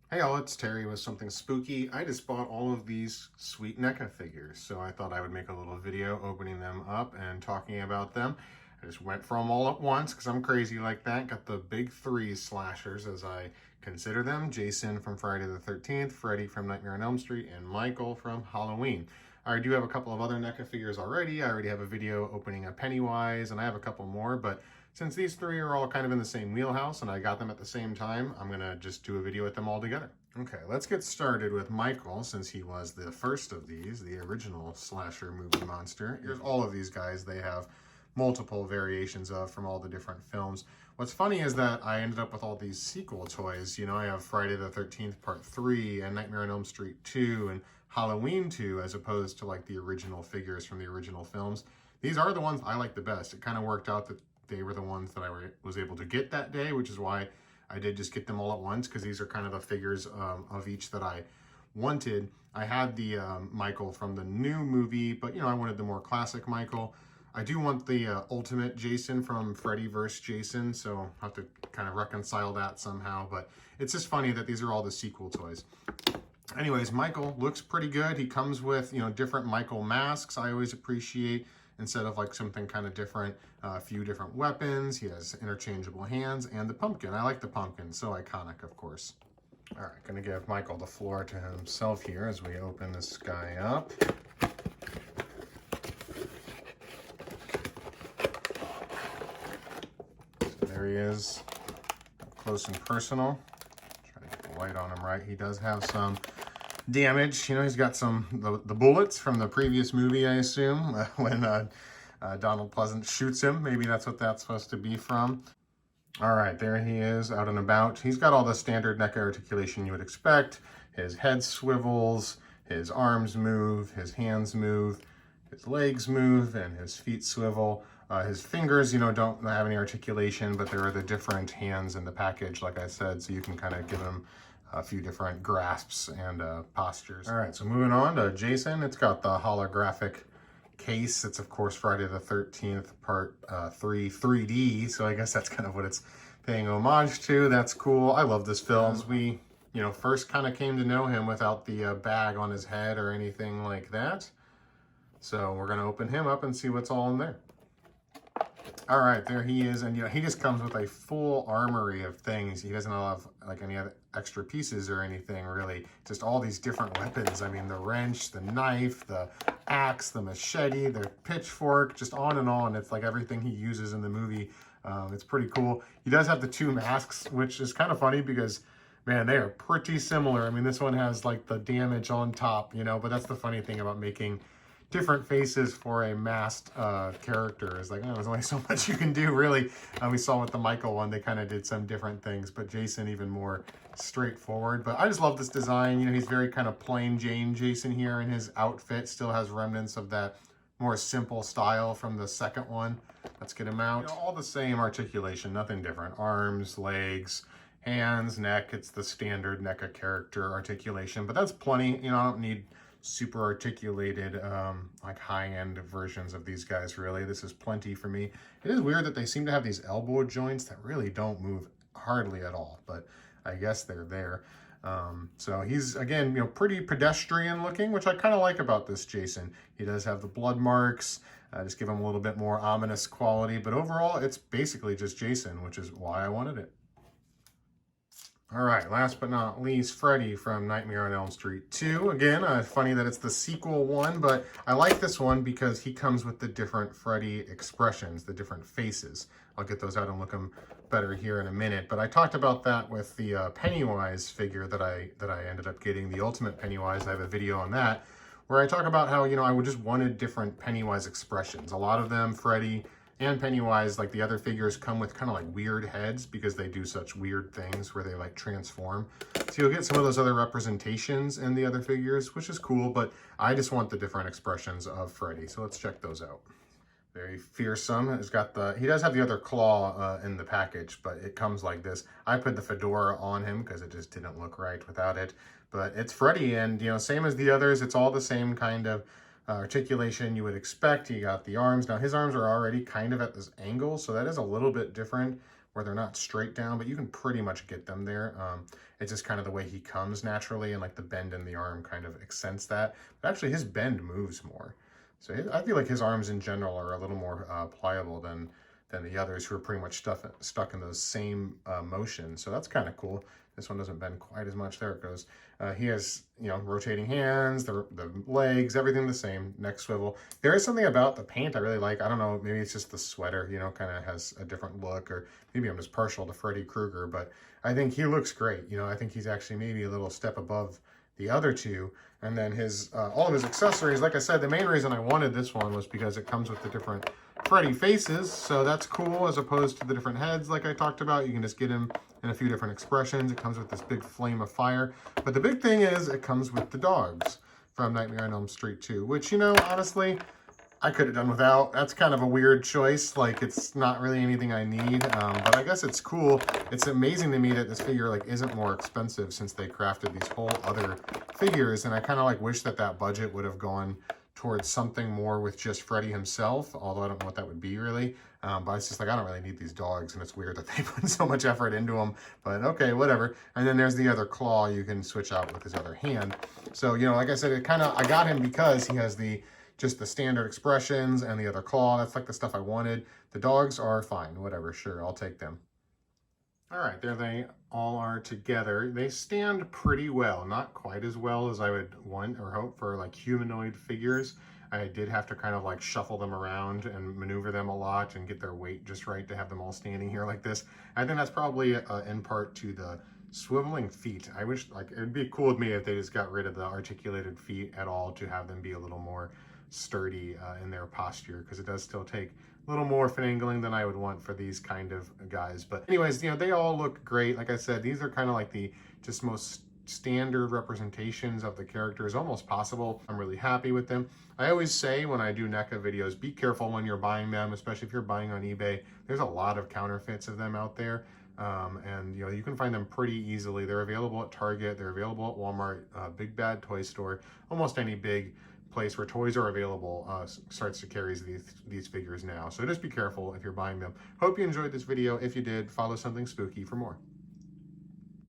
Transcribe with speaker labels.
Speaker 1: Hey all, it's Terry with something spooky. I just bought all of these sweet NECA figures, so I thought I would make a little video opening them up and talking about them. I just went for them all at once because I'm crazy like that. Got the big three slashers as I consider them. Jason from Friday the 13th, Freddy from Nightmare on Elm Street, and Michael from Halloween. I do have a couple of other NECA figures already. I already have a video opening a Pennywise, and I have a couple more, but since these three are all kind of in the same wheelhouse and I got them at the same time, I'm gonna just do a video with them all together. Okay, let's get started with Michael, since he was the first of these, the original slasher movie monster. Here's all of these guys they have multiple variations of from all the different films. What's funny is that I ended up with all these sequel toys. You know, I have Friday the 13th Part 3 and Nightmare on Elm Street 2 and Halloween 2 as opposed to like the original figures from the original films. These are the ones I like the best. It kind of worked out that they were the ones that I was able to get that day, which is why I did just get them all at once, because these are kind of the figures of each that I wanted. I had the Michael from the new movie, but you know, I wanted the more classic Michael. I do want the ultimate Jason from Freddy vs. Jason, so I'll have to kind of reconcile that somehow, but it's just funny that these are all the sequel toys. Anyways, Michael looks pretty good. He comes with, you know, different Michael masks. I always appreciate, instead of like something kind of different, a few different weapons. He has interchangeable hands and the pumpkin. I like the pumpkin, so iconic, of course. All right, gonna give Michael the floor to himself here as we open this guy up. So there he is, up close and personal. Try to get the light on him right. He does have some damage. You know, he's got some the bullets from the previous movie, I assume, when Donald Pleasant shoots him. Maybe that's what that's supposed to be from. All right, there he is out and about. He's got all the standard NECA articulation you would expect. His head swivels, his arms move, his hands move, his legs move, and his feet swivel. His fingers, you know, don't have any articulation, but there are the different hands in the package, like I said, so you can kind of give him a few different grasps and postures. All right, so moving on to Jason. It's got the holographic case. It's, of course, Friday the 13th, Part 3, 3D, so I guess that's kind of what it's paying homage to. That's cool. I love this film. We, you know, first kind of came to know him without the bag on his head or anything like that. So we're going to open him up and see what's all in there. All right, there he is, and you know, he just comes with a full armory of things. He doesn't have like any other extra pieces or anything, really. Just all these different weapons. I mean, the wrench, the knife, the axe, the machete, the pitchfork, just on and on. It's like everything he uses in the movie. It's pretty cool. He does have the two masks, which is kind of funny because, man, they are pretty similar. I mean, this one has like the damage on top, you know, but that's the funny thing about making different faces for a masked character. Is like, oh, there's only so much you can do, really. We saw with the Michael one, they kind of did some different things, but Jason even more straightforward. But I just love this design. You know, he's very kind of plain Jane Jason here, and his outfit still has remnants of that more simple style from the second one. Let's get him out. You know, all the same articulation, nothing different. Arms, legs, hands, neck. It's the standard NECA character articulation, but that's plenty. You know, I don't need super articulated like high-end versions of these guys, really. This is plenty for me. It is weird that they seem to have these elbow joints that really don't move hardly at all, but I guess they're there. So he's, again, you know, pretty pedestrian looking, which I kind of like about this Jason. He does have the blood marks, just give him a little bit more ominous quality, but overall it's basically just Jason, which is why I wanted it. All right, last but not least, Freddy from Nightmare on Elm Street 2. Again, funny that it's the sequel one, but I like this one because he comes with the different Freddy expressions, the different faces. I'll get those out and look them better here in a minute. But I talked about that with the Pennywise figure that I ended up getting, the Ultimate Pennywise. I have a video on that where I talk about how, you know, I just wanted different Pennywise expressions. A lot of them, Freddy and Pennywise, like the other figures, come with kind of like weird heads because they do such weird things where they like transform. So you'll get some of those other representations in the other figures, which is cool, but I just want the different expressions of Freddy. So let's check those out. Very fearsome. It's got he does have the other claw in the package, but it comes like this. I put the fedora on him because it just didn't look right without it. But it's Freddy, and you know, same as the others, it's all the same kind of articulation you would expect. He got the arms. Now his arms are already kind of at this angle, so that is a little bit different, where they're not straight down, but you can pretty much get them there. It's just kind of the way he comes naturally, and like the bend in the arm kind of accents that. But actually his bend moves more. So I feel like his arms in general are a little more pliable than the others, who are pretty much stuck in those same motions. So that's kind of cool. This one doesn't bend quite as much. There it goes. He has, you know, rotating hands, the legs, everything the same, neck swivel. There is something about the paint I really like. I don't know, maybe it's just the sweater, you know, kind of has a different look, or maybe I'm just partial to Freddy Krueger, but I think he looks great. You know, I think he's actually maybe a little step above the other two. And then his all of his accessories, like I said, the main reason I wanted this one was because it comes with the different Freddy faces, so that's cool, as opposed to the different heads like I talked about. You can just get him in a few different expressions. It comes with this big flame of fire. But the big thing is it comes with the dogs from Nightmare on Elm Street 2, which, you know, honestly, I could have done without. That's kind of a weird choice. Like, it's not really anything I need, but I guess it's cool. It's amazing to me that this figure like isn't more expensive, since they crafted these whole other figures, and I kind of like wish that that budget would have gone towards something more with just Freddy himself, although I don't know what that would be really. But it's just like, I don't really need these dogs, and it's weird that they put so much effort into them, but okay, whatever. And then there's the other claw you can switch out with his other hand. So, you know, like I said, I got him because he has just the standard expressions and the other claw. That's like the stuff I wanted. The dogs are fine, whatever, sure, I'll take them. All right, there they all are together. They stand pretty well, not quite as well as I would want or hope for like humanoid figures. I did have to kind of like shuffle them around and maneuver them a lot and get their weight just right to have them all standing here like this. I think that's probably in part to the swiveling feet. I wish, like, it'd be cool with me if they just got rid of the articulated feet at all, to have them be a little more sturdy in their posture, because it does still take a little more finagling than I would want for these kind of guys. But anyways, you know, they all look great. Like I said, these are kind of like the just most standard representations of the characters almost possible. I'm really happy with them. I always say when I do NECA videos, be careful when you're buying them, especially if you're buying on eBay. There's a lot of counterfeits of them out there. And you know, you can find them pretty easily. They're available at Target, they're available at Walmart, Big Bad Toy Store, almost any big place where toys are available starts to carry these figures now. So just be careful if you're buying them. Hope you enjoyed this video. If you did, follow Something Spooky for more.